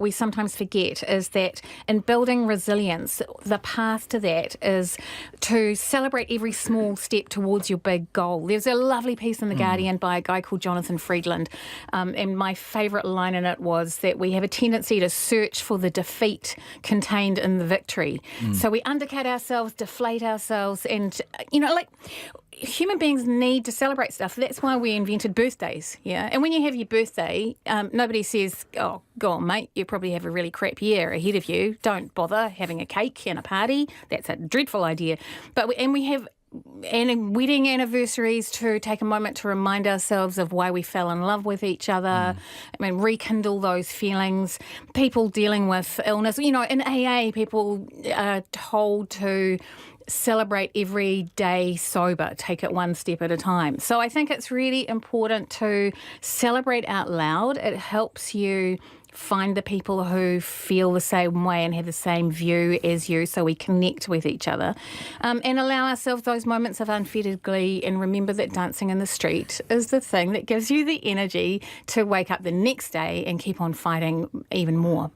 we sometimes forget is that in building resilience, the path to that is to celebrate every small step towards your big goal. There's a lovely piece in The Guardian by a guy called Jonathan Friedland, and my favourite line in it was that we have a tendency to search for the defeat contained in the victory. So we undercut ourselves, deflate ourselves, and, human beings need to celebrate stuff. That's why we invented birthdays, yeah? And when you have your birthday, nobody says, oh, go on, mate, you probably have a really crap year ahead of you. Don't bother having a cake and a party. That's a dreadful idea. We have wedding anniversaries to take a moment to remind ourselves of why we fell in love with each other. Rekindle those feelings. People dealing with illness. In AA, people are told to celebrate every day sober, take it one step at a time. So I think it's really important to celebrate out loud. It helps you find the people who feel the same way and have the same view as you, so we connect with each other, and allow ourselves those moments of unfettered glee, and remember that dancing in the street is the thing that gives you the energy to wake up the next day and keep on fighting even more.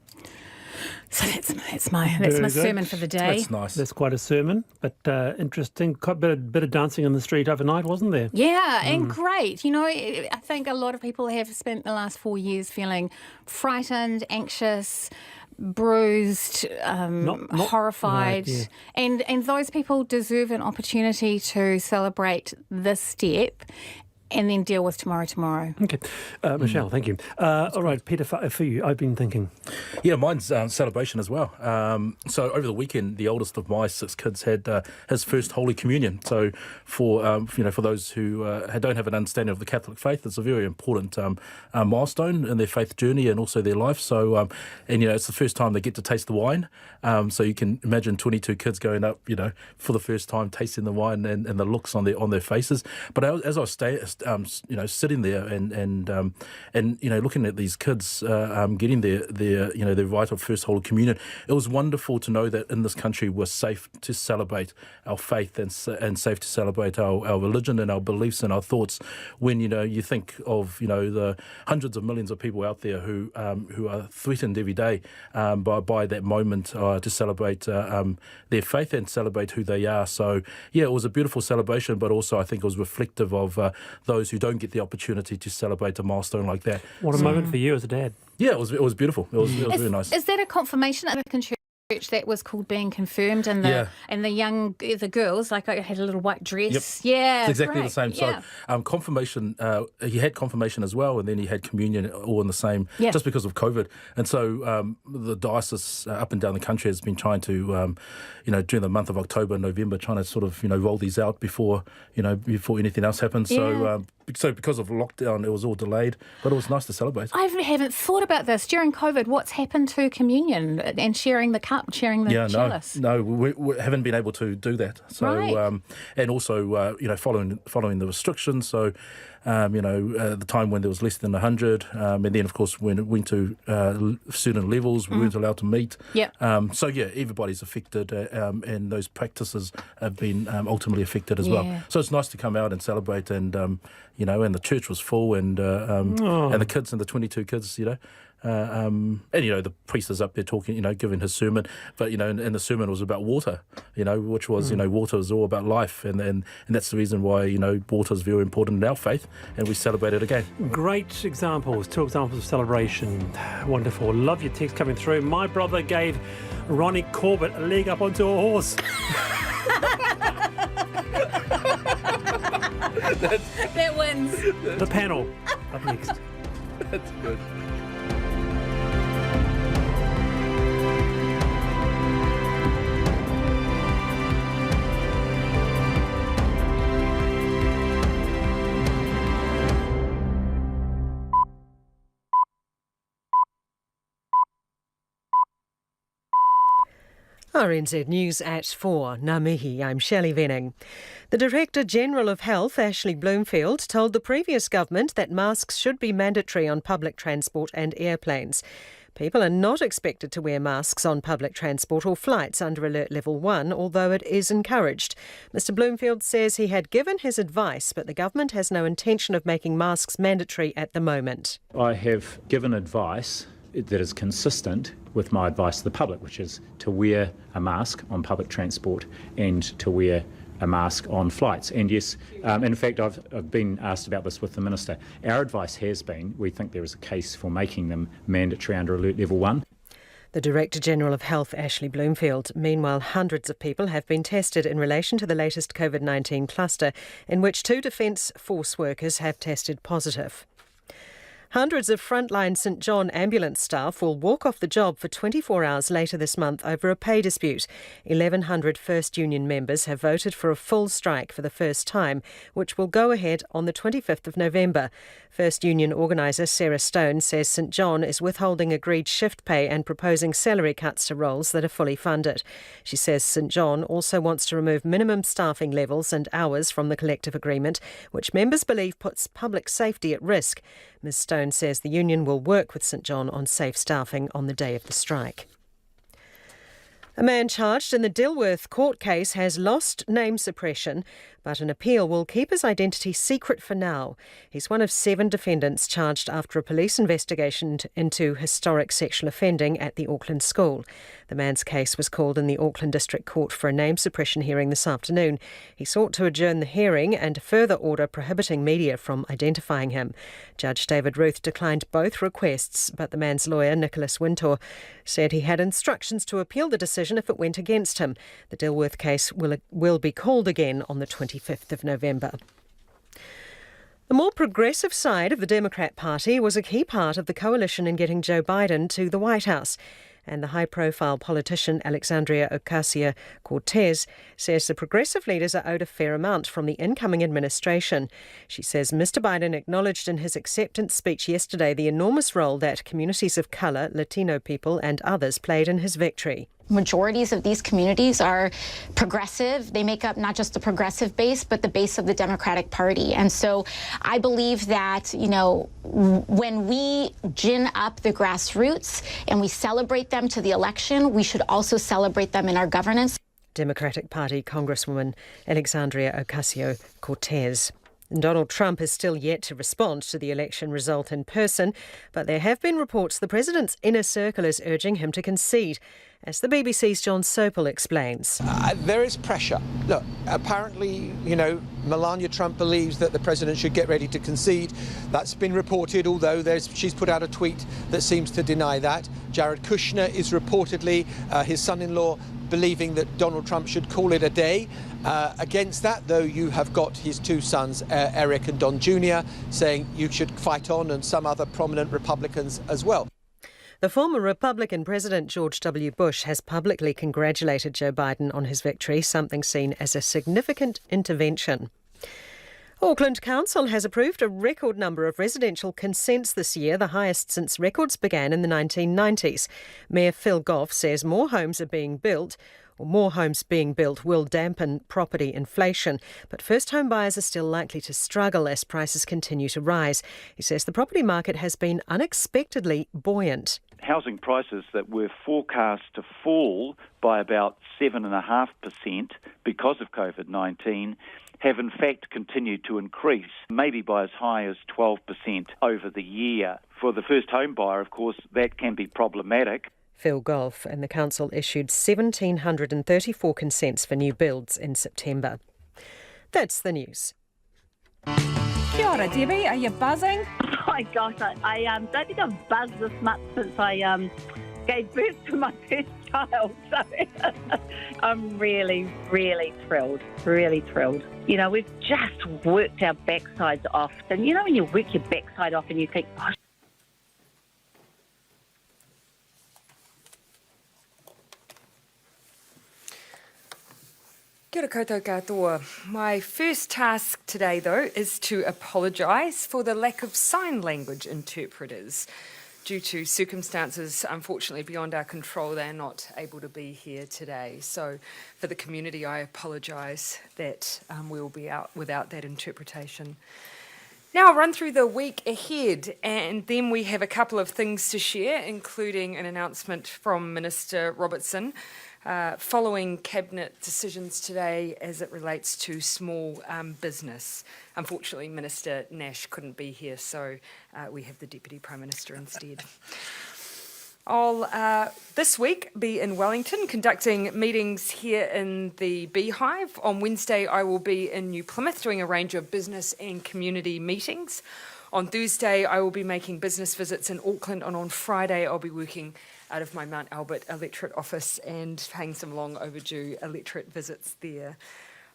So that's my sermon for the day. That's nice. That's quite a sermon, but interesting. Quite a bit of dancing in the street overnight, wasn't there? Yeah, and great. I think a lot of people have spent the last 4 years feeling frightened, anxious, bruised, horrified. Right, yeah. And those people deserve an opportunity to celebrate this step and then deal with tomorrow. Okay. Michelle, thank you. All right, Peter, for you, I've been thinking. Yeah, mine's celebration as well. So over the weekend, the oldest of my 6 kids had his first Holy Communion. So for those who don't have an understanding of the Catholic faith, it's a very important milestone in their faith journey and also their life. So it's the first time they get to taste the wine. So you can imagine 22 kids going up, for the first time tasting the wine and the looks on their faces. But as I was sitting there and looking at these kids getting their rite of first Holy Communion, it was wonderful to know that in this country we're safe to celebrate our faith and safe to celebrate our religion and our beliefs and our thoughts. When you think of the hundreds of millions of people out there who are threatened every day by that moment to celebrate their faith and celebrate who they are. So yeah, it was a beautiful celebration, but also I think it was reflective of those who don't get the opportunity to celebrate a milestone like that. What a moment for you as a dad. Yeah, it was beautiful. It was very nice. Is that a confirmation at a church that was called being confirmed, and the girls, like, I had a little white dress? Yep. Yeah, it's exactly great. the same. Yeah. So confirmation, he had confirmation as well, and then he had communion all in the same, just because of COVID. And so the diocese up and down the country has been trying to, during the month of October and November, trying to sort of roll these out before anything else happens. Yeah. So because of lockdown, it was all delayed, but it was nice to celebrate. I haven't thought about this. During COVID, what's happened to communion and sharing the cup, sharing the chalice? No, we haven't been able to do that. So, right. And also, following the restrictions. So, the time when there was less than 100, and then of course when it went to certain levels, we weren't allowed to meet. Yep. So yeah, everybody's affected, and those practices have been ultimately affected as well. So it's nice to come out and celebrate, and and the church was full, and the kids and the 22 kids, and the priest is up there talking, giving his sermon, but and the sermon was about water, which was water is all about life, and that's the reason why water is very important in our faith, and we celebrate it again. Great examples, 2 examples of celebration. Wonderful. Love your text coming through. My brother gave Ronnie Corbett a leg up onto a horse. That wins. The panel up next. That's good. RNZ News at 4. Ngā mihi, I'm Shelley Venning. The Director-General of Health, Ashley Bloomfield, told the previous government that masks should be mandatory on public transport and airplanes. People are not expected to wear masks on public transport or flights under Alert Level 1, although it is encouraged. Mr Bloomfield says he had given his advice, but the government has no intention of making masks mandatory at the moment. I have given advice that is consistent with my advice to the public, which is to wear a mask on public transport and to wear a mask on flights. And yes, in fact, I've been asked about this with the Minister. Our advice has been we think there is a case for making them mandatory under Alert Level 1. The Director-General of Health, Ashley Bloomfield. Meanwhile, hundreds of people have been tested in relation to the latest COVID-19 cluster, in which 2 Defence Force workers have tested positive. Hundreds of frontline St John ambulance staff will walk off the job for 24 hours later this month over a pay dispute. 1,100 First Union members have voted for a full strike for the first time, which will go ahead on the 25th of November. First Union organiser Sarah Stone says St John is withholding agreed shift pay and proposing salary cuts to roles that are fully funded. She says St John also wants to remove minimum staffing levels and hours from the collective agreement, which members believe puts public safety at risk. Ms Stone says the union will work with St John on safe staffing on the day of the strike. A man charged in the Dilworth court case has lost name suppression, but an appeal will keep his identity secret for now. He's one of 7 defendants charged after a police investigation into historic sexual offending at the Auckland school. The man's case was called in the Auckland District Court for a name suppression hearing this afternoon. He sought to adjourn the hearing and further order prohibiting media from identifying him. Judge David Ruth declined both requests, but the man's lawyer, Nicholas Wintour, said he had instructions to appeal the decision if it went against him. The Dilworth case will be called again on the 25th of November. The more progressive side of the Democrat Party was a key part of the coalition in getting Joe Biden to the White House. And the high-profile politician Alexandria Ocasio-Cortez says the progressive leaders are owed a fair amount from the incoming administration. She says Mr Biden acknowledged in his acceptance speech yesterday the enormous role that communities of colour, Latino people and others played in his victory. Majorities of these communities are progressive. They make up not just the progressive base, but the base of the Democratic Party. And so I believe that, when we gin up the grassroots and we celebrate them to the election, we should also celebrate them in our governance. Democratic Party Congresswoman Alexandria Ocasio-Cortez. Donald Trump is still yet to respond to the election result in person, but there have been reports the president's inner circle is urging him to concede. As the BBC's John Sopel explains. There is pressure. Look, apparently, Melania Trump believes that the president should get ready to concede. That's been reported, although she's put out a tweet that seems to deny that. Jared Kushner is reportedly, his son-in-law, believing that Donald Trump should call it a day. Against that, though, you have got his 2 sons, Eric and Don Jr., saying you should fight on, and some other prominent Republicans as well. The former Republican President George W. Bush has publicly congratulated Joe Biden on his victory, something seen as a significant intervention. Auckland Council has approved a record number of residential consents this year, the highest since records began in the 1990s. Mayor Phil Goff says more homes being built will dampen property inflation, but first home buyers are still likely to struggle as prices continue to rise. He says the property market has been unexpectedly buoyant. Housing prices that were forecast to fall by about 7.5% because of COVID-19 have in fact continued to increase, maybe by as high as 12% over the year. For the first home buyer, of course, that can be problematic. Phil Goff and the council issued 1,734 consents for new builds in September. That's the news. Kia ora, Debbie. Are you buzzing? Oh my gosh, I don't think I've buzzed this much since I gave birth to my first child. So I'm really, really thrilled. Really thrilled. We've just worked our backsides off. And when you work your backside off and you think, oh, Kia ora koutou katoa. My first task today, though, is to apologise for the lack of sign language interpreters. Due to circumstances, unfortunately, beyond our control, they're not able to be here today. So for the community, I apologise that we will be out without that interpretation. Now I'll run through the week ahead, and then we have a couple of things to share, including an announcement from Minister Robertson following Cabinet decisions today as it relates to small business. Unfortunately, Minister Nash couldn't be here, so we have the Deputy Prime Minister instead. I'll this week be in Wellington conducting meetings here in the Beehive. On Wednesday, I will be in New Plymouth doing a range of business and community meetings. On Thursday, I will be making business visits in Auckland, and on Friday, I'll be working out of my Mount Albert electorate office and paying some long overdue electorate visits there.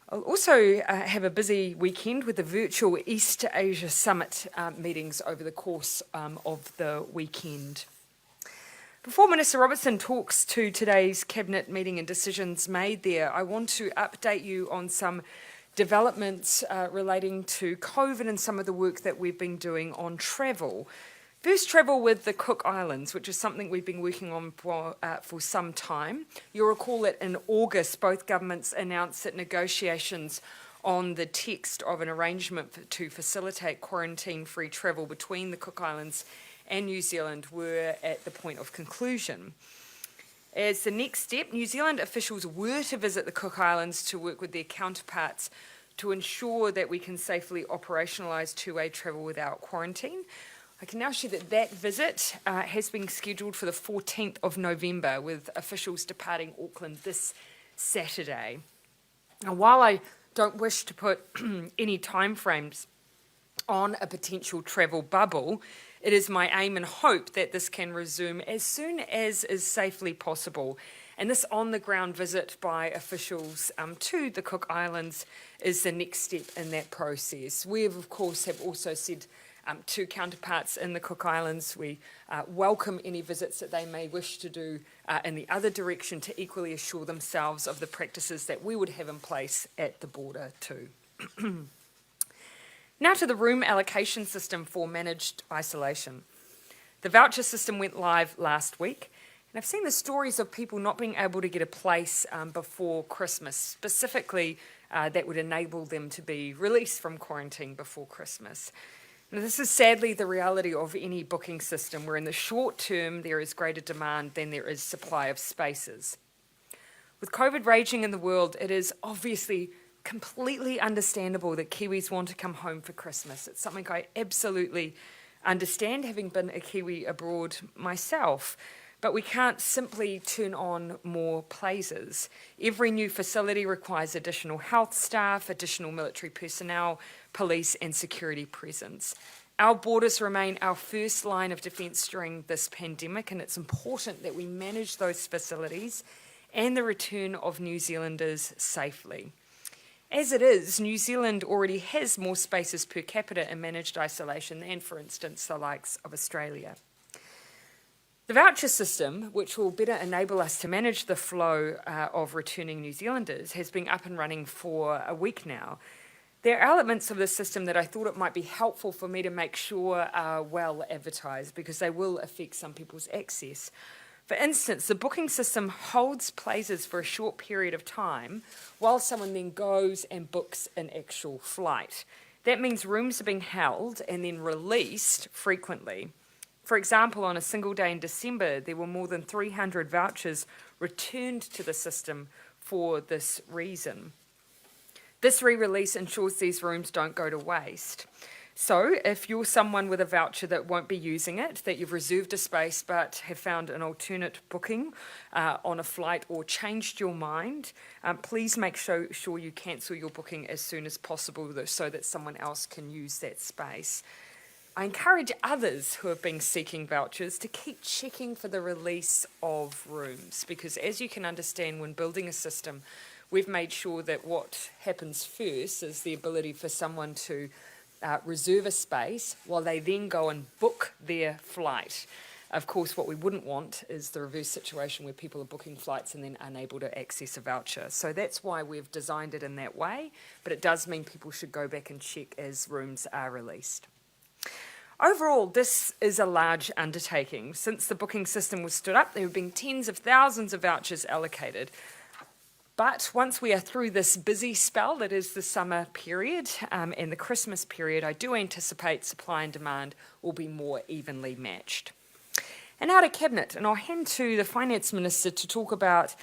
I'll also have a busy weekend with the virtual East Asia Summit meetings over the course of the weekend. Before Minister Robertson talks to today's Cabinet meeting and decisions made there, I want to update you on some developments relating to COVID and some of the work that we've been doing on travel. First, travel with the Cook Islands, which is something we've been working on for some time. You'll recall that in August, both governments announced that negotiations on the text of an arrangement to facilitate quarantine-free travel between the Cook Islands and New Zealand were at the point of conclusion. As the next step, New Zealand officials were to visit the Cook Islands to work with their counterparts to ensure that we can safely operationalise two-way travel without quarantine. I can now share that that visit has been scheduled for the 14th of November, with officials departing Auckland this Saturday. Now, while I don't wish to put any timeframes on a potential travel bubble, it is my aim and hope that this can resume as soon as is safely possible. And this on-the-ground visit by officials to the Cook Islands is the next step in that process. We, of course, have also said to counterparts in the Cook Islands, we welcome any visits that they may wish to do in the other direction to equally assure themselves of the practices that we would have in place at the border too. Now to the room allocation system for managed isolation. The voucher system went live last week, and I've seen the stories of people not being able to get a place before Christmas, specifically that would enable them to be released from quarantine before Christmas. Now, this is sadly the reality of any booking system, where in the short term there is greater demand than there is supply of spaces. With COVID raging in the world, it is obviously completely understandable that Kiwis want to come home for Christmas. It's something I absolutely understand, having been a Kiwi abroad myself. But we can't simply turn on more places. Every new facility requires additional health staff, additional military personnel, police and security presence. Our borders remain our first line of defence during this pandemic, and it's important that we manage those facilities and the return of New Zealanders safely. As it is, New Zealand already has more spaces per capita in managed isolation than, for instance, the likes of Australia. The voucher system, which will better enable us to manage the flow of returning New Zealanders, has been up and running for a week now. There are elements of the system that I thought it might be helpful for me to make sure are well advertised, because they will affect some people's access. For instance, the booking system holds places for a short period of time while someone then goes and books an actual flight. That means rooms are being held and then released frequently. For example, on a single day in December, there were more than 300 vouchers returned to the system for this reason. This re-release ensures these rooms don't go to waste. So if you're someone with a voucher that won't be using it, that you've reserved a space but have found an alternate booking on a flight or changed your mind, please make sure you cancel your booking as soon as possible so that someone else can use that space. I encourage others who have been seeking vouchers to keep checking for the release of rooms, because as you can understand, when building a system, we've made sure that what happens first is the ability for someone to reserve a space while they then go and book their flight. Of course, what we wouldn't want is the reverse situation where people are booking flights and then unable to access a voucher. So that's why we've designed it in that way, but it does mean people should go back and check as rooms are released. Overall, this is a large undertaking. Since the booking system was stood up, there have been tens of thousands of vouchers allocated. But once we are through this busy spell that is the summer period and the Christmas period, I do anticipate supply and demand will be more evenly matched. And now to Cabinet, and I'll hand to the Finance Minister to talk about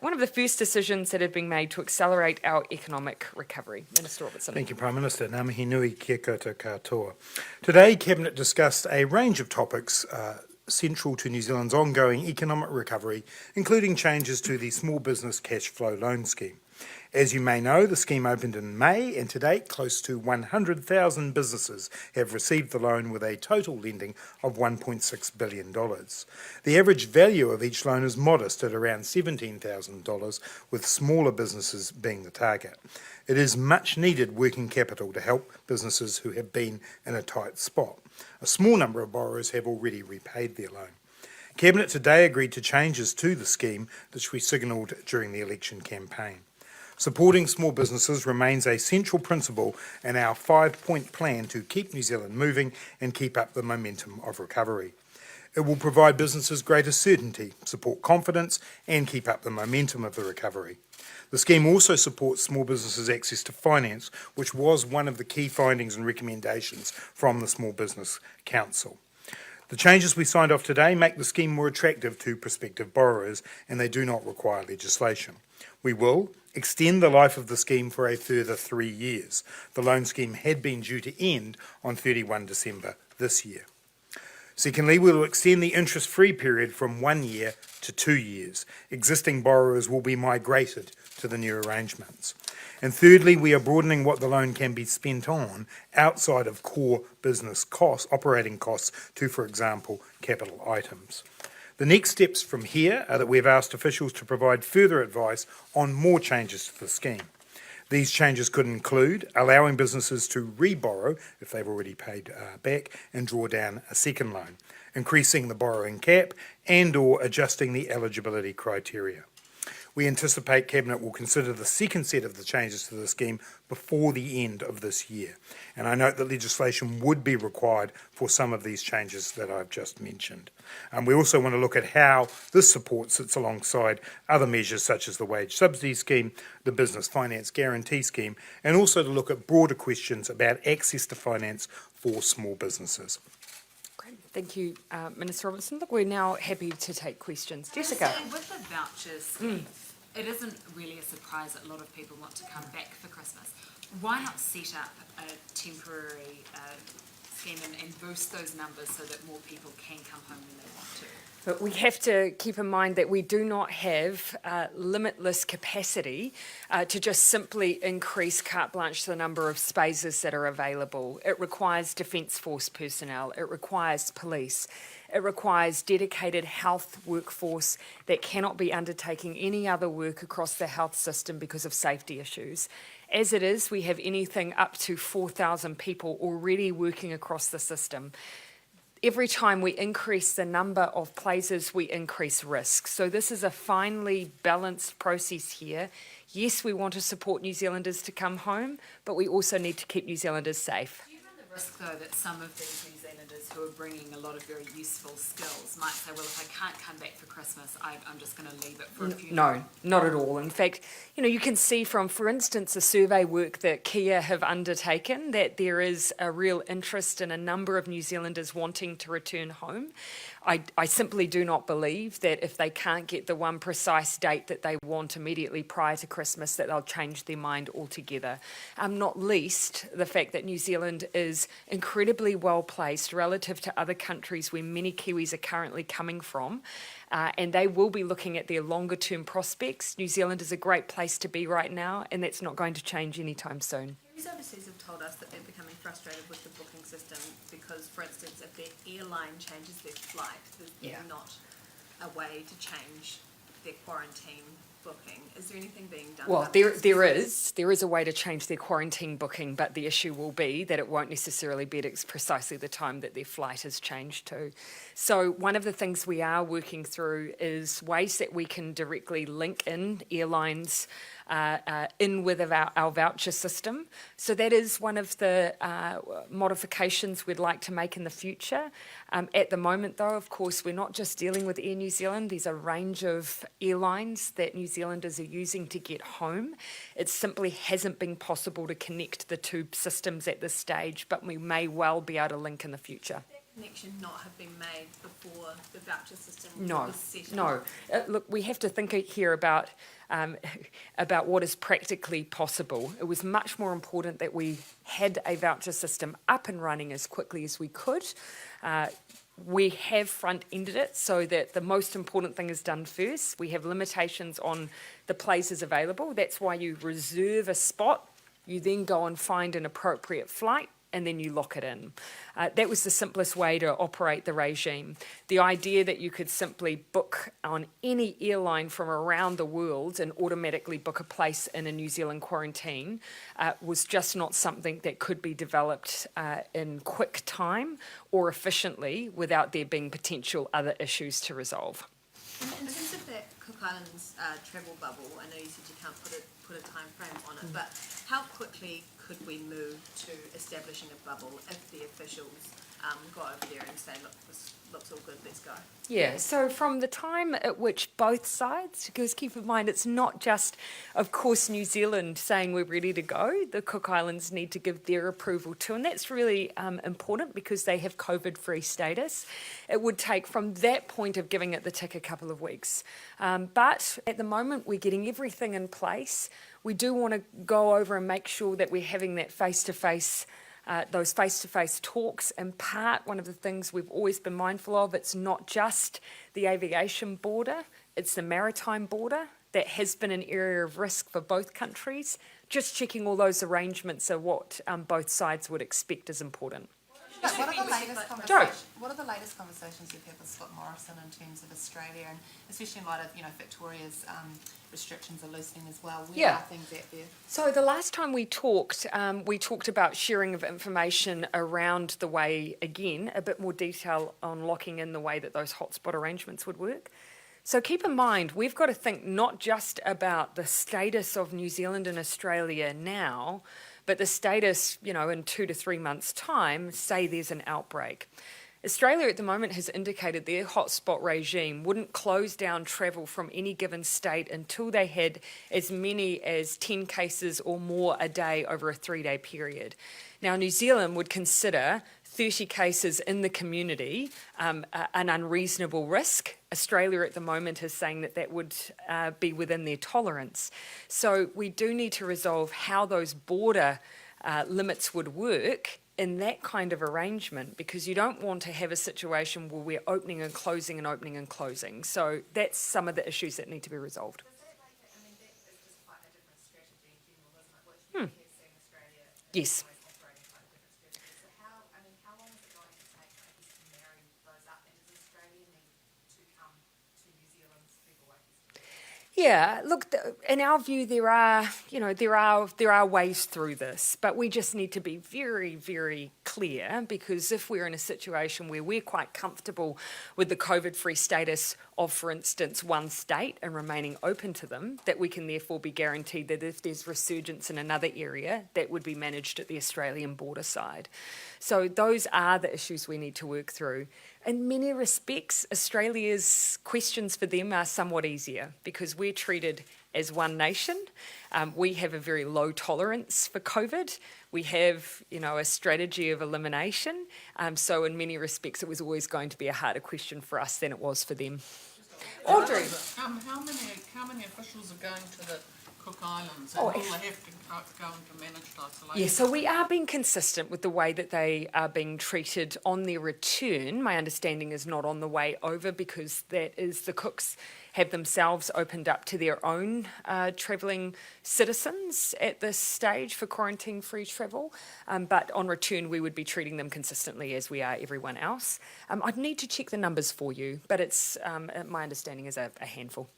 one of the first decisions that have been made to accelerate our economic recovery. Minister Robertson. Thank you, Prime Minister. Ngā mihi nui kia koutou katoa. Today, Cabinet discussed a range of topics central to New Zealand's ongoing economic recovery, including changes to the Small Business Cash Flow Loan Scheme. As you may know, the scheme opened in May, and to date, close to 100,000 businesses have received the loan with a total lending of $1.6 billion. The average value of each loan is modest at around $17,000, with smaller businesses being the target. It is much needed working capital to help businesses who have been in a tight spot. A small number of borrowers have already repaid their loan. Cabinet today agreed to changes to the scheme, which we signalled during the election campaign. Supporting small businesses remains a central principle in our 5-point plan to keep New Zealand moving and keep up the momentum of recovery. It will provide businesses greater certainty, support confidence, and keep up the momentum of the recovery. The scheme also supports small businesses' access to finance, which was one of the key findings and recommendations from the Small Business Council. The changes we signed off today make the scheme more attractive to prospective borrowers, and they do not require legislation. We will extend the life of the scheme for a further 3 years. The loan scheme had been due to end on 31 December this year. Secondly, we will extend the interest-free period from 1 year to 2 years. Existing borrowers will be migrated to the new arrangements. And thirdly, we are broadening what the loan can be spent on outside of core business costs, operating costs, to, for example, capital items. The next steps from here are that we've asked officials to provide further advice on more changes to the scheme. These changes could include allowing businesses to re-borrow if they've already paid back and draw down a second loan, increasing the borrowing cap and/or adjusting the eligibility criteria. We anticipate Cabinet will consider the second set of the changes to the scheme before the end of this year. And I note that legislation would be required for some of these changes that I've just mentioned. We also want to look at how this support sits alongside other measures such as the Wage Subsidy Scheme, the Business Finance Guarantee Scheme, and also to look at broader questions about access to finance for small businesses. Great. Thank you, Minister Robinson. Look, we're now happy to take questions. Jessica. With the voucher scheme, it isn't really a surprise that a lot of people want to come back for Christmas. Why not set up a temporary scheme and boost those numbers so that more people can come home when they want to? But we have to keep in mind that we do not have limitless capacity to just simply increase carte blanche the number of spaces that are available. It requires Defence Force personnel, it requires police, it requires dedicated health workforce that cannot be undertaking any other work across the health system because of safety issues. As it is, we have anything up to 4,000 people already working across the system. Every time we increase the number of places, we increase risk. So this is a finely balanced process here. Yes, we want to support New Zealanders to come home, but we also need to keep New Zealanders safe. Do you run the risk, though, that some of these New Zealanders who are bringing a lot of very useful skills might say, well, if I can't come back for Christmas, I'm just going to leave it for a few days? No, not at all. In fact, you can see from, for instance, the survey work that Kia have undertaken that there is a real interest in a number of New Zealanders wanting to return home. I simply do not believe that if they can't get the one precise date that they want immediately prior to Christmas, that they'll change their mind altogether. Not least the fact that New Zealand is incredibly well placed relative to other countries where many Kiwis are currently coming from. And they will be looking at their longer term prospects. New Zealand is a great place to be right now, and that's not going to change anytime soon. Kiwis overseas have told us that they're becoming frustrated with the booking system because, for instance, if their airline changes their flight, there's not a way to change their quarantine booking. Is there anything being done? Well, there is a way to change their quarantine booking, but the issue will be that it won't necessarily be at precisely the time that their flight is changed to. So one of the things we are working through is ways that we can directly link in airlines in with our voucher system. So that is one of the modifications we'd like to make in the future. At the moment, though, of course, we're not just dealing with Air New Zealand. There's a range of airlines that New Zealanders are using to get home. It simply hasn't been possible to connect the two systems at this stage, but we may well be able to link in the future. Connection not have been made before the voucher system was set up? No. Look, we have to think here about what is practically possible. It was much more important that we had a voucher system up and running as quickly as we could. we have front-ended it so that the most important thing is done first. We have limitations on the places available. That's why you reserve a spot. You then go and find an appropriate flight, and then you lock it in. That was the simplest way to operate the regime. The idea that you could simply book on any airline from around the world and automatically book a place in a New Zealand quarantine was just not something that could be developed in quick time or efficiently without there being potential other issues to resolve. In terms of that Cook Islands travel bubble, I know you said you can't put a time frame on it, but how quickly could we move to establishing a bubble if the officials go over there and say, look, this looks all good, let's go? Yeah, so from the time at which both sides, because keep in mind it's not just, of course, New Zealand saying we're ready to go, the Cook Islands need to give their approval too, and that's really important because they have COVID-free status. It would take from that point of giving it the tick a couple of weeks. But at the moment we're getting everything in place. We do want to go over and make sure that we're having that face-to-face those face-to-face talks. In part, one of the things we've always been mindful of, it's not just the aviation border, it's the maritime border. That has been an area of risk for both countries. Just checking all those arrangements are what both sides would expect is important. What are the latest conversations you've had with Scott Morrison in terms of Australia, and especially in light of Victoria's restrictions are loosening as well? Where are things at there? So the last time we talked about sharing of information around the way, again, a bit more detail on locking in the way that those hotspot arrangements would work. So keep in mind, we've got to think not just about the status of New Zealand and Australia now, but the status, in 2 to 3 months' time, say there's an outbreak. Australia at the moment has indicated their hotspot regime wouldn't close down travel from any given state until they had as many as 10 cases or more a day over a 3-day period. Now, New Zealand would consider 30 cases in the community an unreasonable risk. Australia at the moment is saying that would be within their tolerance. So we do need to resolve how those border limits would work in that kind of arrangement, because you don't want to have a situation where we're opening and closing and opening and closing. So that's some of the issues that need to be resolved. Yes. Yeah, look, in our view, there are ways through this, but we just need to be very, very clear, because if we're in a situation where we're quite comfortable with the COVID-free status of, for instance, one state and remaining open to them, that we can therefore be guaranteed that if there's resurgence in another area, that would be managed at the Australian border side. So those are the issues we need to work through. In many respects, Australia's questions for them are somewhat easier because we're treated as one nation. We have a very low tolerance for COVID. We have, a strategy of elimination. So in many respects, it was always going to be a harder question for us than it was for them. Audrey. How many officials are going to the Cook Islands, and will they have to go into managed isolation? Yeah, so we are being consistent with the way that they are being treated on their return. My understanding is not on the way over, because that is the Cooks have themselves opened up to their own travelling citizens at this stage for quarantine-free travel. But on return, we would be treating them consistently as we are everyone else. I'd need to check the numbers for you, but it's my understanding is a handful.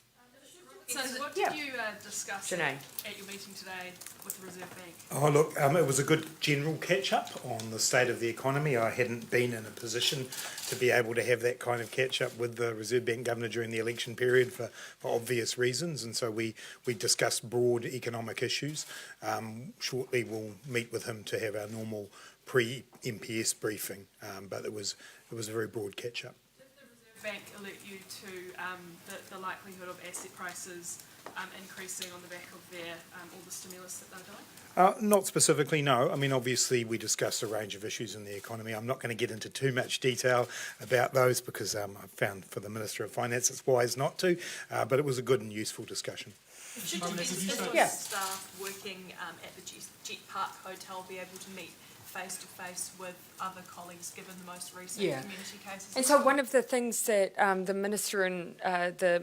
So what did you discuss at Janae. your meeting today with the Reserve Bank? Oh, look, it was a good general catch-up on the state of the economy. I hadn't been in a position to be able to have that kind of catch-up with the Reserve Bank Governor during the election period for obvious reasons, and so we discussed broad economic issues. Shortly we'll meet with him to have our normal pre-MPS briefing, but it was a very broad catch-up. Bank alert you to the likelihood of asset prices increasing on the back of all the stimulus that they're doing? Not specifically, no. I mean, obviously we discussed a range of issues in the economy. I'm not going to get into too much detail about those because I found for the Minister of Finance it's wise not to, but it was a good and useful discussion. Should staff working at the Jet Park Hotel be able to meet face-to-face with other colleagues, given the most recent Yeah. community cases. And so one of the things that the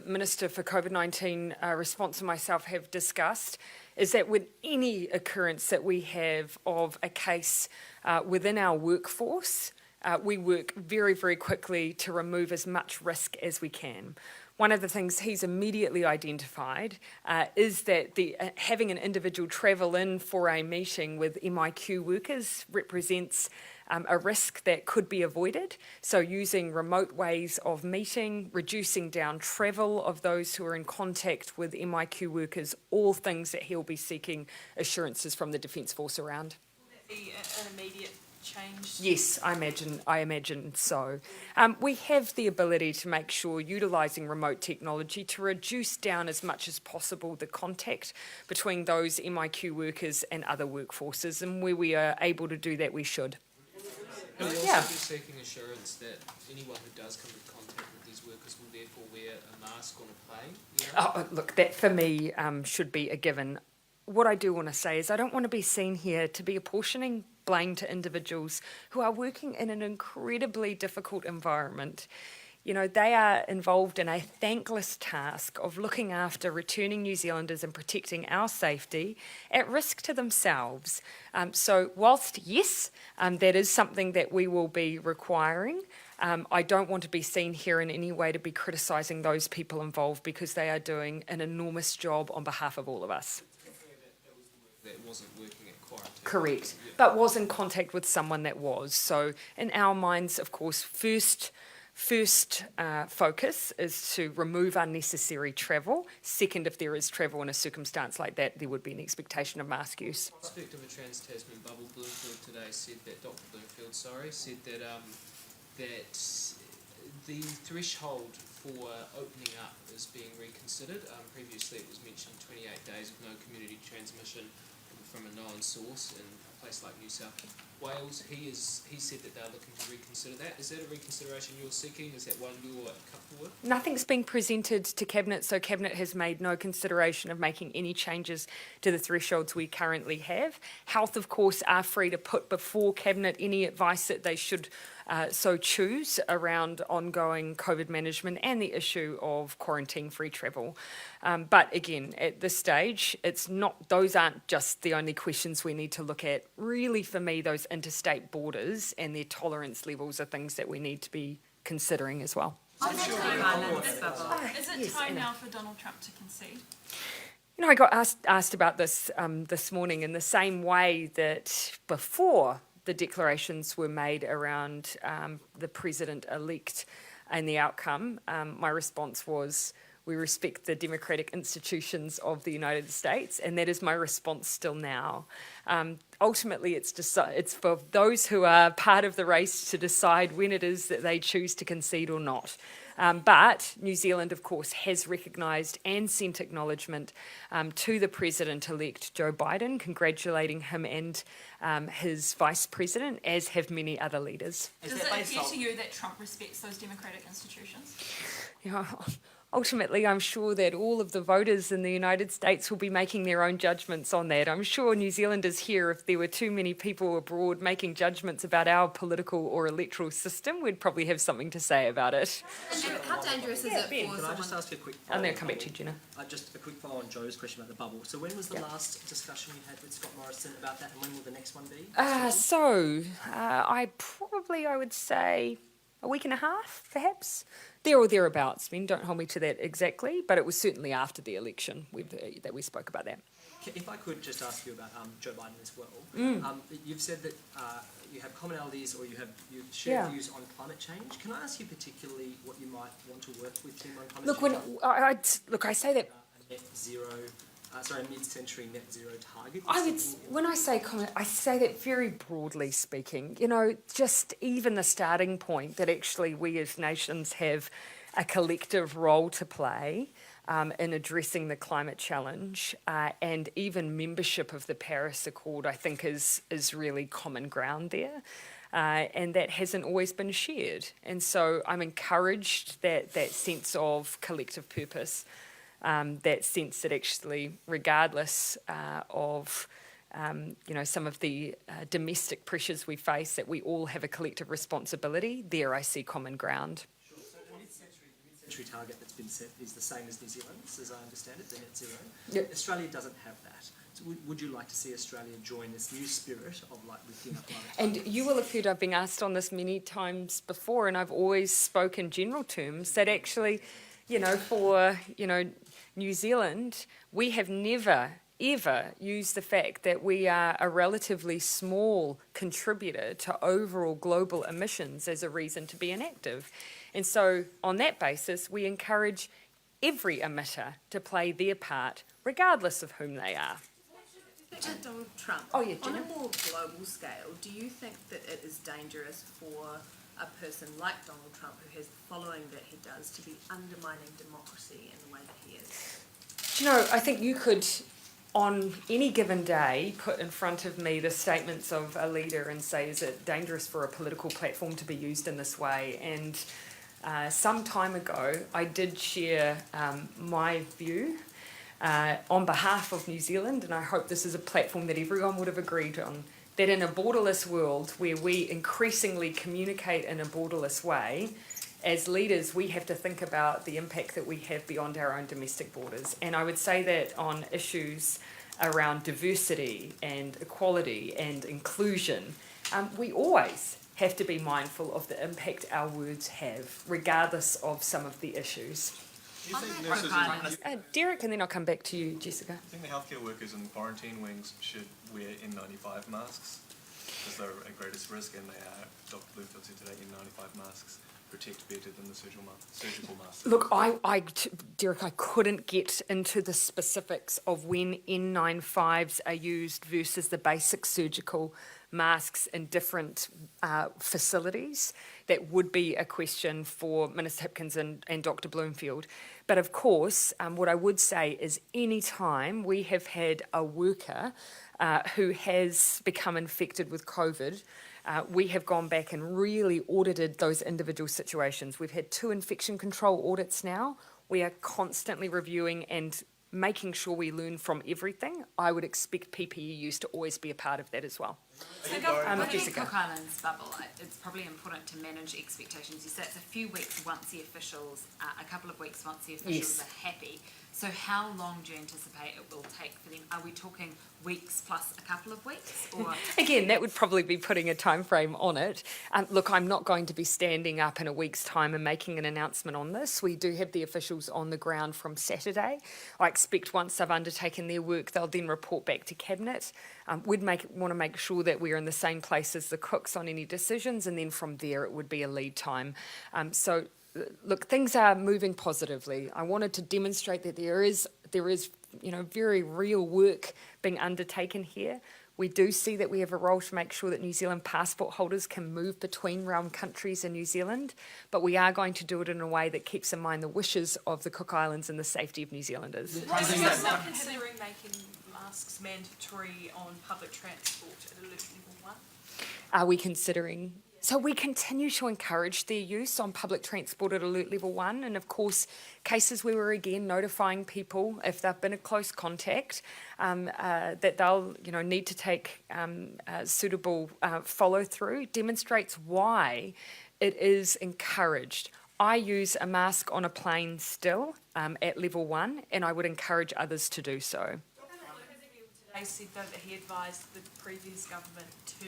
Minister for COVID-19 response and myself have discussed is that with any occurrence that we have of a case within our workforce, we work very, very quickly to remove as much risk as we can. One of the things he's immediately identified is that having an individual travel in for a meeting with MIQ workers represents a risk that could be avoided. So using remote ways of meeting, reducing down travel of those who are in contact with MIQ workers, all things that he'll be seeking assurances from the Defence Force around. Will that be an immediate change? Yes, I imagine so. We have the ability to make sure, utilising remote technology, to reduce down as much as possible the contact between those MIQ workers and other workforces, and where we are able to do that, we should. Will you also be seeking assurance that anyone who does come into contact with these workers will therefore wear a mask on a plane? Oh, look, that for me should be a given. What I do want to say is I don't want to be seen here to be apportioning blame to individuals who are working in an incredibly difficult environment. You know, they are involved in a thankless task of looking after returning New Zealanders and protecting our safety at risk to themselves. So whilst, yes, that is something that we will be requiring, I don't want to be seen here in any way to be criticising those people involved, because they are doing an enormous job on behalf of all of us. That wasn't working at quarantine. Correct, but was in contact with someone that was. So in our minds, of course, first focus is to remove unnecessary travel. Second, if there is travel in a circumstance like that, there would be an expectation of mask use. The prospect of a Trans-Tasman bubble, Bloomfield today said that, Dr. Bloomfield, said that that the threshold for opening up is being reconsidered. Previously it was mentioned 28 days of no community transmission from a known source in a place like New South Wales. He said that they're looking to reconsider that. Is that a reconsideration you're seeking? Is that one you're comfortable with? Nothing's been presented to Cabinet, so Cabinet has made no consideration of making any changes to the thresholds we currently have. Health, of course, are free to put before Cabinet any advice that they should so choose around ongoing COVID management and the issue of quarantine-free travel. But again, at this stage, those aren't just the only questions we need to look at. Really, for me, those interstate borders and their tolerance levels are things that we need to be considering as well. Is it time now for Donald Trump to concede? You know, I got asked about this this morning, in the same way that before the declarations were made around the president-elect and the outcome. My response was, we respect the democratic institutions of the United States, and that is my response still now. Ultimately, it's for those who are part of the race to decide when it is that they choose to concede or not. But New Zealand, of course, has recognised and sent acknowledgement to the President-elect Joe Biden, congratulating him and his Vice President, as have many other leaders. Does it appear to you that Trump respects those democratic institutions? Ultimately, I'm sure that all of the voters in the United States will be making their own judgments on that. I'm sure New Zealanders here, if there were too many people abroad making judgments about our political or electoral system, we'd probably have something to say about it. And how dangerous is it for Can I someone... just ask you a quick I'm going to come back to you, Gina. Just a quick follow on Joe's question about the bubble. So when was the last discussion you had with Scott Morrison about that, and when will the next one be? I would say a week and a half, perhaps. There or thereabouts. I mean, don't hold me to that exactly, but it was certainly after the election that we spoke about that. If I could just ask you about Joe Biden as well. You've said that you have commonalities, or you share views on climate change. Can I ask you particularly what you might want to work with him on climate change? I say that. A mid-century net zero target. When I say comment, I say that very broadly speaking. You know, just even the starting point that actually we as nations have a collective role to play in addressing the climate challenge, and even membership of the Paris Accord, I think is really common ground there. And that hasn't always been shared. And so I'm encouraged that sense of collective purpose, that sense that actually, regardless of some of the domestic pressures we face, that we all have a collective responsibility. There I see common ground. The mid-century target that's been set is the same as New Zealand's, as I understand it, the net zero. Yep. Australia doesn't have that. So would you like to see Australia join this new spirit of lifting up climate And targets? you will have heard I've been asked on this many times before, and I've always spoken general terms that actually, for New Zealand, we have never ever use the fact that we are a relatively small contributor to overall global emissions as a reason to be inactive. And so on that basis, we encourage every emitter to play their part, regardless of whom they are. Donald Trump. Oh, yeah, on Gina. a more global scale, do you think that it is dangerous for a person like Donald Trump, who has the following that he does, to be undermining democracy in the way that he is? I think you could, on any given day, put in front of me the statements of a leader and say, is it dangerous for a political platform to be used in this way? And some time ago, I did share my view on behalf of New Zealand, and I hope this is a platform that everyone would have agreed on, that in a borderless world where we increasingly communicate in a borderless way, as leaders we have to think about the impact that we have beyond our own domestic borders. And I would say that on issues around diversity and equality and inclusion, we always have to be mindful of the impact our words have, regardless of some of the issues. Do you think nurses Derek, and then I'll come back to you, Jessica. Do you think the healthcare workers in quarantine wings should wear N95 masks? Because they're at greatest risk, and they are, Dr. Bloomfield said today, N95 masks protect better than the surgical masks. Look, Derek, I couldn't get into the specifics of when N95s are used versus the basic surgical masks in different facilities. That would be a question for Minister Hipkins and Dr. Bloomfield. But of course, what I would say is any time we have had a worker who has become infected with COVID, we have gone back and really audited those individual situations. We've had 2 infection control audits now. We are constantly reviewing and making sure we learn from everything. I would expect PPE use to always be a part of that as well. Looking at Cook Islands bubble, it's probably important to manage expectations. You say it's a few weeks once the officials, a couple of weeks once the officials are happy. So how long do you anticipate it will take for them? Are we talking weeks plus a couple of weeks? Or Again, that would probably be putting a time frame on it. Look, I'm not going to be standing up in a week's time and making an announcement on this. We do have the officials on the ground from Saturday. I expect once they've undertaken their work, they'll then report back to Cabinet. We'd want to make sure that we're in the same place as the cooks on any decisions, and then from there it would be a lead time. Look, things are moving positively. I wanted to demonstrate that there is very real work being undertaken here. We do see that we have a role to make sure that New Zealand passport holders can move between realm countries and New Zealand, but we are going to do it in a way that keeps in mind the wishes of the Cook Islands and the safety of New Zealanders. Are you not considering making masks mandatory on public transport at alert level 1? Are we considering? So we continue to encourage their use on public transport at alert level 1, and of course cases where we're again notifying people if they've been a close contact that they'll need to take suitable follow through demonstrates why it is encouraged. I use a mask on a plane still at level 1, and I would encourage others to do so. Today said though that he advised the previous government to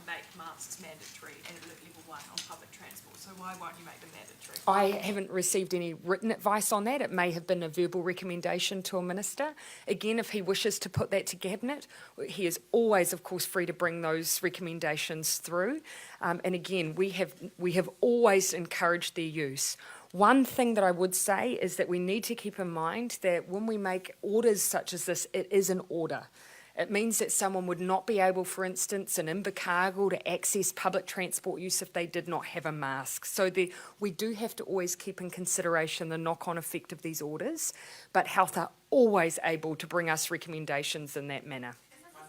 make masks mandatory at alert level 1 on public transport. So why won't you make them mandatory? I haven't received any written advice on that. It may have been a verbal recommendation to a minister. Again, if he wishes to put that to Cabinet, he is always, of course, free to bring those recommendations through. And again, we have always encouraged their use. One thing that I would say is that we need to keep in mind that when we make orders such as this, it is an order. It means that someone would not be able, for instance, in Invercargill to access public transport use if they did not have a mask. So we do have to always keep in consideration the knock-on effect of these orders, but Health are always able to bring us recommendations in that manner.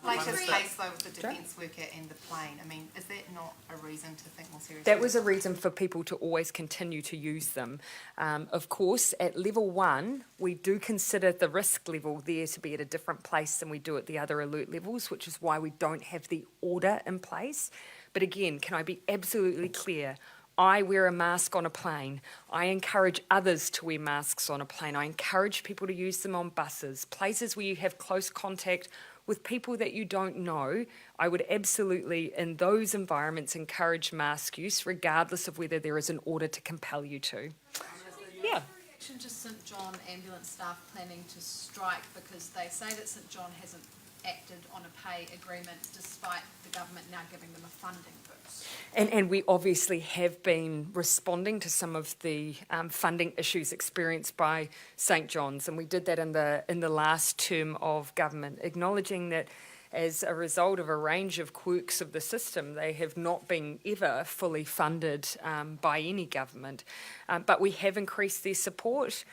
Latest case though with the defence worker and the plane, I mean, is that not a reason to think more seriously? That was a reason for people to always continue to use them. Of course, at level 1, we do consider the risk level there to be at a different place than we do at the other alert levels, which is why we don't have the order in place. But again, can I be absolutely clear? I wear a mask on a plane. I encourage others to wear masks on a plane. I encourage people to use them on buses, places where you have close contact with people that you don't know. I would absolutely, in those environments, encourage mask use, regardless of whether there is an order to compel you to. Yeah. Reaction to St John ambulance staff planning to strike because they say that St John hasn't acted on a pay agreement despite the government now giving them a funding boost. And we obviously have been responding to some of the funding issues experienced by St John's, and we did that in the last term of government, acknowledging that as a result of a range of quirks of the system, they have not been ever fully funded by any government. But we have increased their support.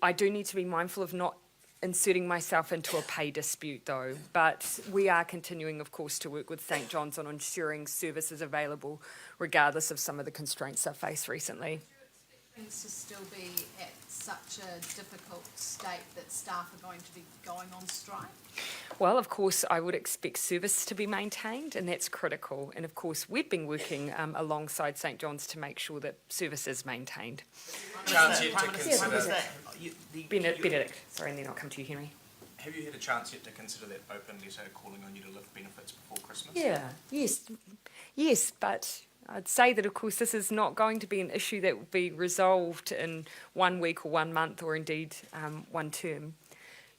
I do need to be mindful of not inserting myself into a pay dispute though, but we are continuing, of course, to work with St John's on ensuring services available regardless of some of the constraints they've faced recently. Things to still be at such a difficult state that staff are going to be going on strike? Well, of course, I would expect service to be maintained, and that's critical. And of course, we've been working alongside St John's to make sure that service is maintained. Chance yet to consider Benedict, sorry, and then I'll come to you, Henry. Have you had a chance yet to consider that open letter calling on you to lift benefits before Christmas? Yes, but I'd say that, of course, this is not going to be an issue that will be resolved in 1 week or 1 month or indeed one term.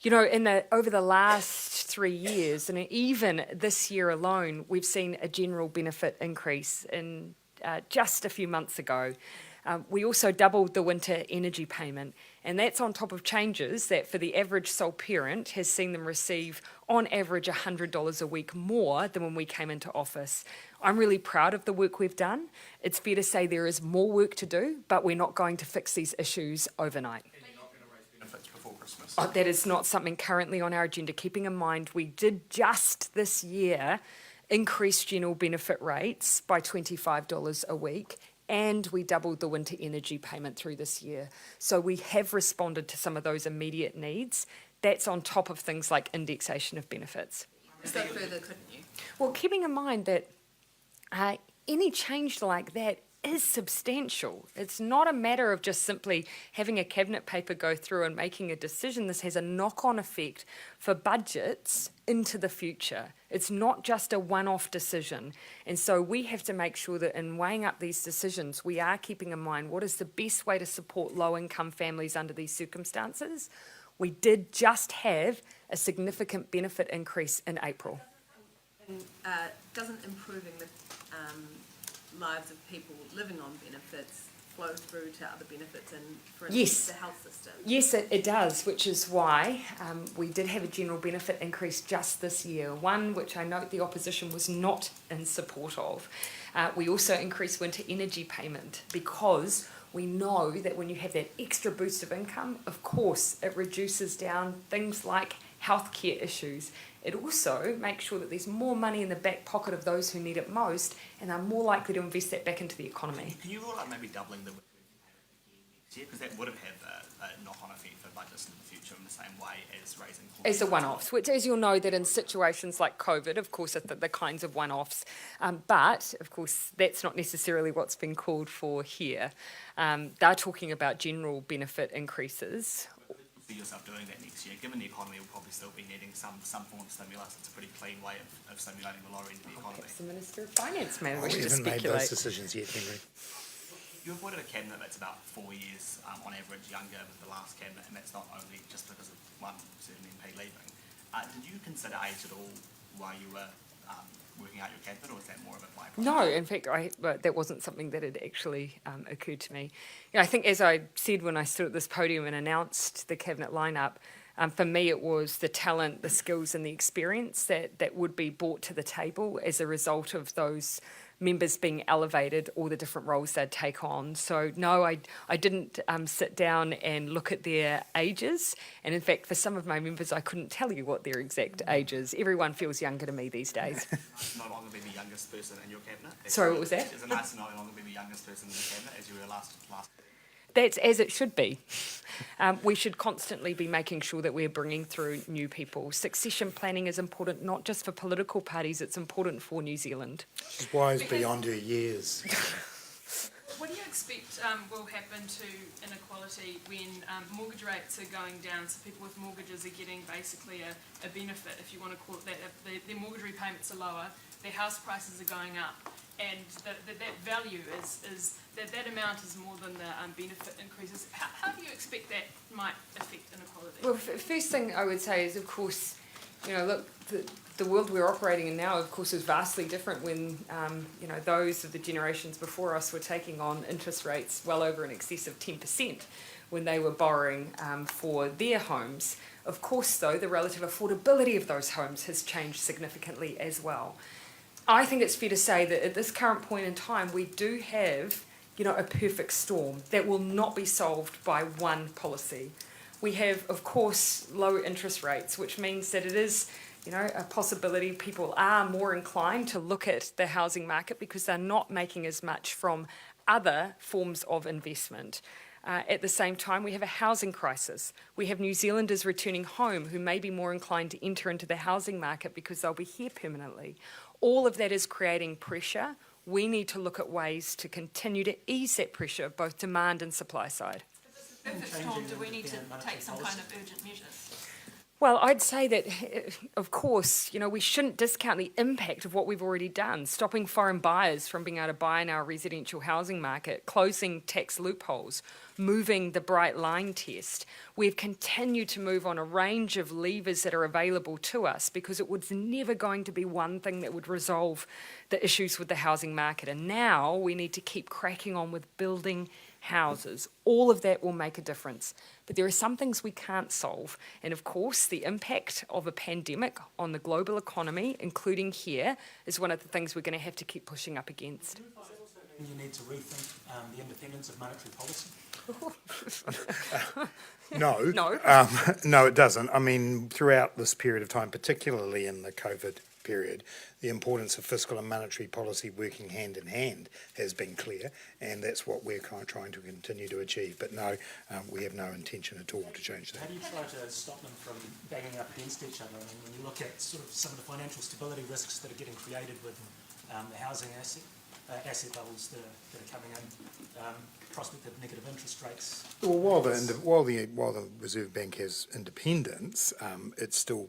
You know, over the last 3 years, and even this year alone, we've seen a general benefit increase in just a few months ago. We also doubled the winter energy payment, and that's on top of changes that for the average sole parent has seen them receive on average $100 a week more than when we came into office. I'm really proud of the work we've done. It's fair to say there is more work to do, but we're not going to fix these issues overnight. Before Christmas. That is not something currently on our agenda. Keeping in mind, we did just this year increase general benefit rates by $25 a week, and we doubled the winter energy payment through this year. So we have responded to some of those immediate needs. That's on top of things like indexation of benefits. So further, couldn't you? Well, keeping in mind that any change like that is substantial. It's not a matter of just simply having a cabinet paper go through and making a decision. This has a knock-on effect for budgets into the future. It's not just a one-off decision. And so we have to make sure that in weighing up these decisions, we are keeping in mind what is the best way to support low-income families under these circumstances. We did just have a significant benefit increase in April. And doesn't improving the lives of people living on benefits flow through to other benefits and, for instance, the health system? Yes, it does, which is why we did have a general benefit increase just this year, one which I note the opposition was not in support of. We also increased winter energy payment because we know that when you have that extra boost of income, of course, it reduces down things like healthcare issues. It also makes sure that there's more money in the back pocket of those who need it most and are more likely to invest that back into the economy. Can you rule out maybe doubling the next year? Because that would have had a knock-on effect for budgets in the future in the same way as raising... As a one-off, which, as you'll know, that in situations like COVID, of course, are the kinds of one-offs. But, of course, that's not necessarily what's been called for here. They're talking about general benefit increases. See yourself doing that next year, given the economy will probably still be needing some form of stimulus. It's a pretty clean way of stimulating the lower end of the economy. Perhaps the Minister of Finance may wish We to haven't made speculate. those decisions yet, Henry. You appointed a cabinet that's about 4 years on average younger than the last cabinet, and that's not only just because of one certain MP leaving. Did you consider age at all while you were working out your cabinet, or was that more of a byproduct? No, in fact, that wasn't something that had actually occurred to me. I think, as I said when I stood at this podium and announced the cabinet lineup, for me it was the talent, the skills and the experience that would be brought to the table as a result of those members being elevated or the different roles they'd take on. So no, I didn't sit down and look at their ages. And in fact, for some of my members, I couldn't tell you what their exact age is. Everyone feels younger to me these days. No longer be the youngest person in your cabinet. Sorry, what was that? Is it nice to no longer be the youngest person in the cabinet as you were last? That's as it should be. We should constantly be making sure that we're bringing through new people. Succession planning is important not just for political parties, it's important for New Zealand. She's wise beyond her years. What do you expect will happen to inequality when mortgage rates are going down, so people with mortgages are getting basically a benefit, if you want to call it that, their mortgage repayments are lower, their house prices are going up, and that value is that amount is more than the benefit increases. How do you expect that might affect inequality? Well, first thing I would say is, of course, look, the world we're operating in now, of course, is vastly different when, those of the generations before us were taking on interest rates well over in excess of 10% when they were borrowing for their homes. Of course, though, the relative affordability of those homes has changed significantly as well. I think it's fair to say that at this current point in time, we do have, a perfect storm that will not be solved by one policy. We have, of course, low interest rates, which means that it is, a possibility people are more inclined to look at the housing market because they're not making as much from other forms of investment. At the same time, we have a housing crisis. We have New Zealanders returning home who may be more inclined to enter into the housing market because they'll be here permanently. All of that is creating pressure. We need to look at ways to continue to ease that pressure, both demand and supply side. If it's Tom, do we need to take some kind of urgent measures? Well, I'd say that, of course, we shouldn't discount the impact of what we've already done, stopping foreign buyers from being able to buy in our residential housing market, closing tax loopholes, moving the bright line test. We've continued to move on a range of levers that are available to us because it was never going to be one thing that would resolve the issues with the housing market. And now we need to keep cracking on with building houses. All of that will make a difference. But there are some things we can't solve. And of course, the impact of a pandemic on the global economy, including here, is one of the things we're going to have to keep pushing up against. You need to rethink the independence of monetary policy? No, it doesn't. I mean, throughout this period of time, particularly in the COVID period, the importance of fiscal and monetary policy working hand in hand has been clear, and that's what we're trying to continue to achieve. But no, we have no intention at all to change that. How do you try to stop them from banging up against each other? I mean, when you look at sort of some of the financial stability risks that are getting created with the housing asset bubbles that are coming in, prospect of negative interest rates. Well, while the Reserve Bank has independence, it still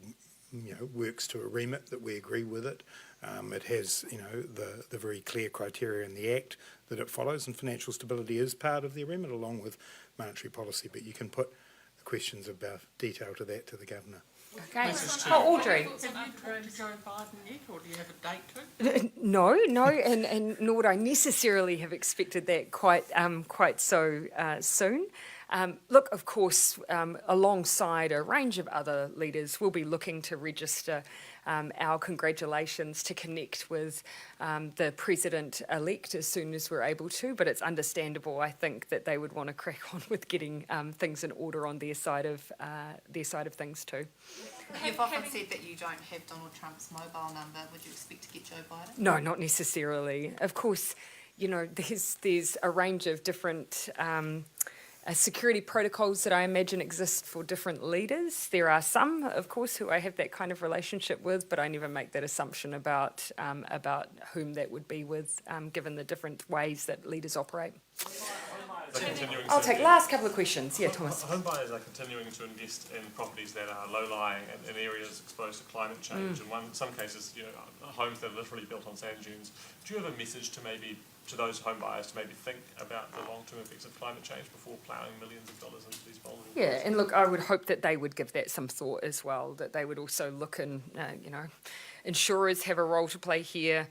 works to a remit that we agree with it. It has the very clear criteria in the Act that it follows, and financial stability is part of the remit along with monetary policy. But you can put the questions about detail to that to the Governor. Okay. Audrey. Have you talked to Joe Biden yet, or do you have a date too? No, and nor would I necessarily have expected that quite so soon. Look, of course, alongside a range of other leaders, we'll be looking to register our congratulations to connect with the President-elect as soon as we're able to, but it's understandable, I think, that they would want to crack on with getting things in order on their side of things too. You've often said that you don't have Donald Trump's mobile number. Would you expect to get Joe Biden? No, not necessarily. Of course, there's a range of different security protocols that I imagine exist for different leaders. There are some, of course, who I have that kind of relationship with, but I never make that assumption about whom that would be with, given the different ways that leaders operate. I'll take last couple of questions. Yeah, Thomas. Home buyers are continuing to invest in properties that are low-lying and in areas exposed to climate change. And in some cases, homes that are literally built on sand dunes. Do you have a message to those home buyers to maybe think about the long-term effects of climate change before ploughing millions of dollars into these vulnerable Yeah, and look, I would hope that they would give that some thought as well, that they would also look and, insurers have a role to play here,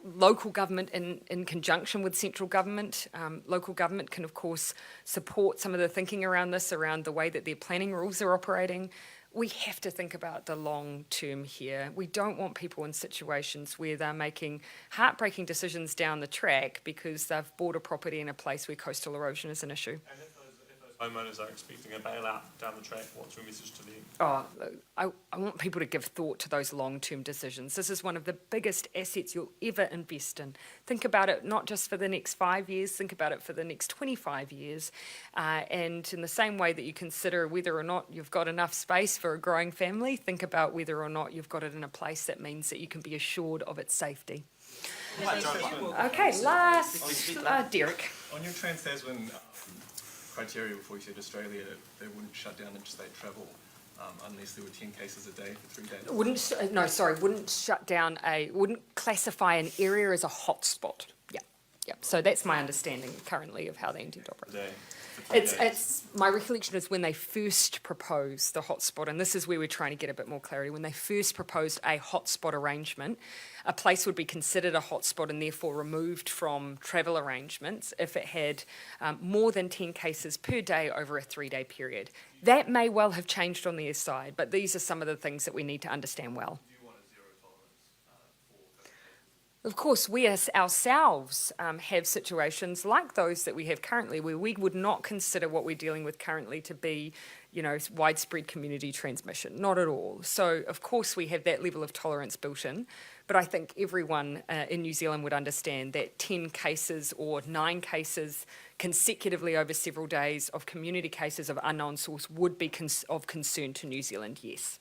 local government in conjunction with central government. Local government can, of course, support some of the thinking around this, around the way that their planning rules are operating. we have to think about the long term here. We don't want people in situations where they're making heartbreaking decisions down the track because they've bought a property in a place where coastal erosion is an issue. And if those homeowners are expecting a bailout down the track, what's your message to them? Oh, I want people to give thought to those long-term decisions. This is one of the biggest assets you'll ever invest in. Think about it not just for the next 5 years, think about it for the next 25 years. And in the same way that you consider whether or not you've got enough space for a growing family, think about whether or not you've got it in a place that means that you can be assured of its safety. Okay, last, Derek. On your Trans-Tasman criteria before you said Australia, they wouldn't shut down interstate travel unless there were 10 cases a day for 3 days. Wouldn't classify an area as a hotspot. Yeah. So that's my understanding currently of how they intend to operate. It's my recollection is when they first proposed the hotspot, and this is where we're trying to get a bit more clarity. When they first proposed a hotspot arrangement, a place would be considered a hotspot and therefore removed from travel arrangements if it had more than 10 cases per day over a 3-day period. That may well have changed on their side, but these are some of the things that we need to understand well. Of course, we ourselves have situations like those that we have currently where we would not consider what we're dealing with currently to be, widespread community transmission. Not at all. So, of course, we have that level of tolerance built in. But I think everyone in New Zealand would understand that 10 cases or 9 cases consecutively over several days of community cases of unknown source would be of concern to New Zealand, yes.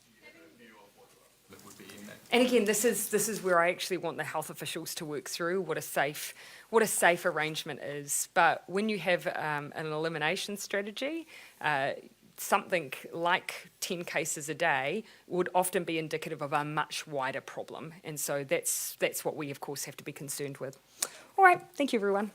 And again, this is where I actually want the health officials to work through what a safe arrangement is. But when you have an elimination strategy, something like 10 cases a day would often be indicative of a much wider problem. And so that's what we, of course, have to be concerned with. All right, thank you, everyone.